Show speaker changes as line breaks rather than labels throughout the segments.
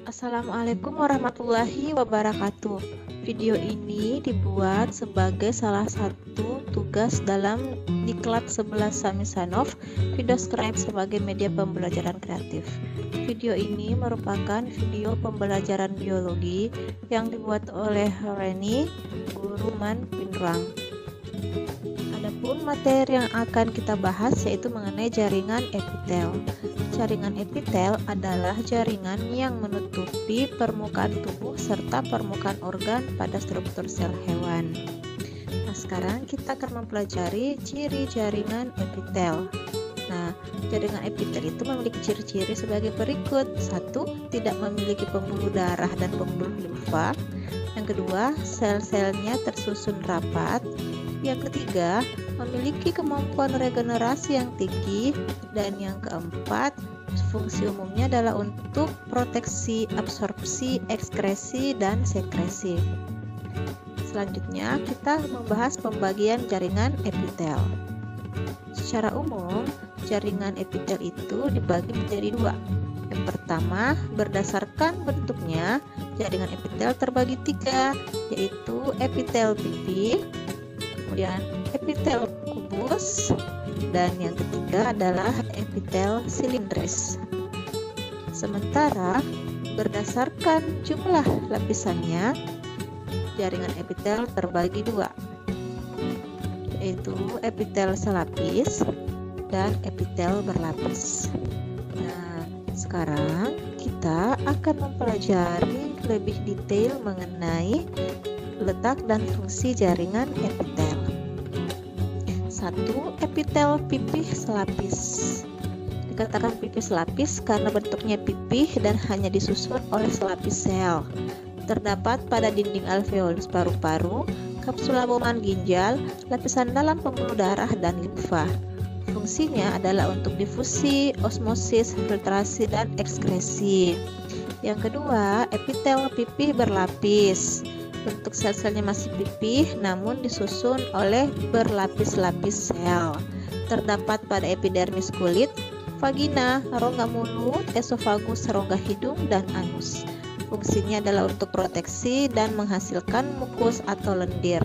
Assalamualaikum warahmatullahi wabarakatuh. Video ini dibuat sebagai salah satu tugas dalam Diklat 11 Samisanov, Videoscribe sebagai media pembelajaran kreatif. Video ini merupakan video pembelajaran biologi yang dibuat oleh Reni, guru Man Pinruang. Adapun materi yang akan kita bahas yaitu mengenai jaringan epitel. Jaringan epitel adalah jaringan yang menutupi permukaan tubuh serta permukaan organ pada struktur sel hewan. Nah, sekarang kita akan mempelajari ciri jaringan epitel. Nah, jaringan epitel itu memiliki ciri-ciri sebagai berikut. 1. Tidak memiliki pembuluh darah dan pembuluh limfa. Yang kedua, sel-selnya tersusun rapat. Yang ketiga, memiliki kemampuan regenerasi yang tinggi. Dan yang keempat, fungsi umumnya adalah untuk proteksi, absorpsi, ekskresi, dan sekresi. Selanjutnya, kita membahas pembagian jaringan epitel. Secara umum, jaringan epitel itu dibagi menjadi dua. Yang pertama, berdasarkan bentuknya, jaringan epitel terbagi tiga, yaitu epitel pipi, kemudian epitel kubus, dan yang ketiga adalah epitel silindris. Sementara berdasarkan jumlah lapisannya, jaringan epitel terbagi dua, yaitu epitel selapis dan epitel berlapis. Nah, sekarang kita akan mempelajari lebih detail mengenai letak dan fungsi jaringan epitel. 1. Epitel pipih selapis. Dikatakan pipih selapis karena bentuknya pipih dan hanya disusun oleh selapis sel. Terdapat pada dinding alveolus paru-paru, kapsula boman ginjal, lapisan dalam pembuluh darah, dan limfa. Fungsinya adalah untuk difusi, osmosis, filtrasi, dan ekskresi. Yang kedua, epitel pipih berlapis. Bentuk sel-selnya masih pipih namun disusun oleh berlapis-lapis sel. Terdapat pada epidermis kulit, vagina, rongga mulut, esofagus, rongga hidung, dan anus. Fungsinya adalah untuk proteksi dan menghasilkan mukus atau lendir.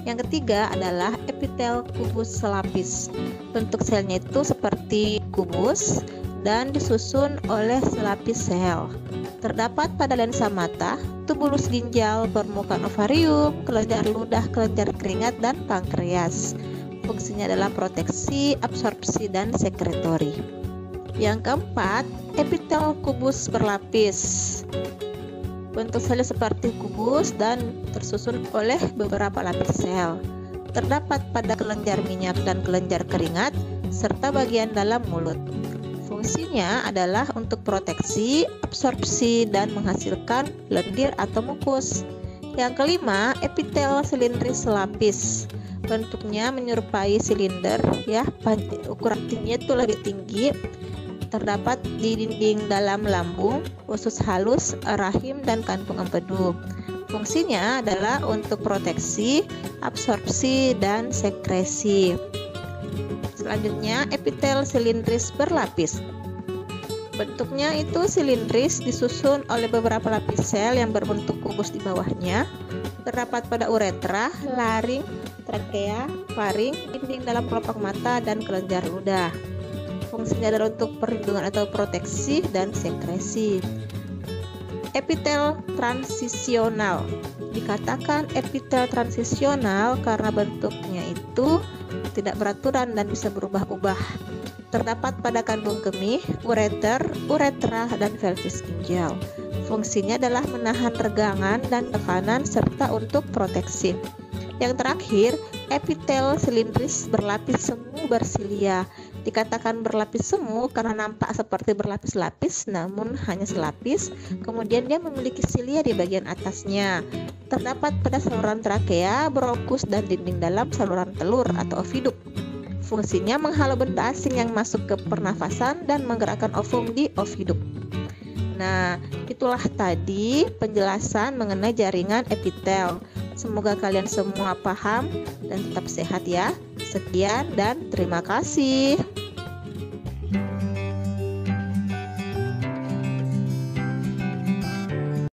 Yang ketiga adalah epitel kubus selapis. Bentuk selnya itu seperti kubus dan disusun oleh selapis sel. Terdapat pada lensa mata, tubulus ginjal, permukaan ovarium, kelenjar ludah, kelenjar keringat, dan pankreas. Fungsinya adalah proteksi, absorpsi, dan sekretori. Yang keempat, epitel kubus berlapis. Bentuk selnya seperti kubus dan tersusun oleh beberapa lapis sel. Terdapat pada kelenjar minyak dan kelenjar keringat, serta bagian dalam mulut. Fungsinya adalah untuk proteksi, absorpsi, dan menghasilkan lendir atau mukus. Yang kelima, epitel silindris selapis. Bentuknya menyerupai silinder, ya, ukuran tingginya itu lebih tinggi. Terdapat di dinding dalam lambung, usus halus, rahim, dan kantung empedu. Fungsinya adalah untuk proteksi, absorpsi, dan sekresi. Selanjutnya, epitel silindris berlapis. Bentuknya itu silindris disusun oleh beberapa lapis sel yang berbentuk kubus di bawahnya. Terdapat pada uretra, laring, trakea, faring, dinding dalam kelopak mata, dan kelenjar ludah. Fungsinya adalah untuk perlindungan atau proteksi dan sekresi. Epitel transisional. Dikatakan epitel transisional karena bentuknya itu tidak beraturan dan bisa berubah-ubah. Terdapat pada kandung kemih, ureter, uretra, dan pelvis ginjal. Fungsinya adalah menahan regangan dan tekanan serta untuk proteksi. Yang terakhir, epitel silindris berlapis semu bersilia. Dikatakan berlapis semu karena nampak seperti berlapis-lapis namun hanya selapis. Kemudian dia memiliki silia di bagian atasnya. Terdapat pada saluran trakea, bronkus, dan dinding dalam saluran telur atau oviduk. Fungsinya menghalau benda asing yang masuk ke pernafasan dan menggerakkan ovum di oviduk. Nah, itulah tadi penjelasan mengenai jaringan epitel. Semoga kalian semua paham dan tetap sehat ya. Sekian dan terima kasih.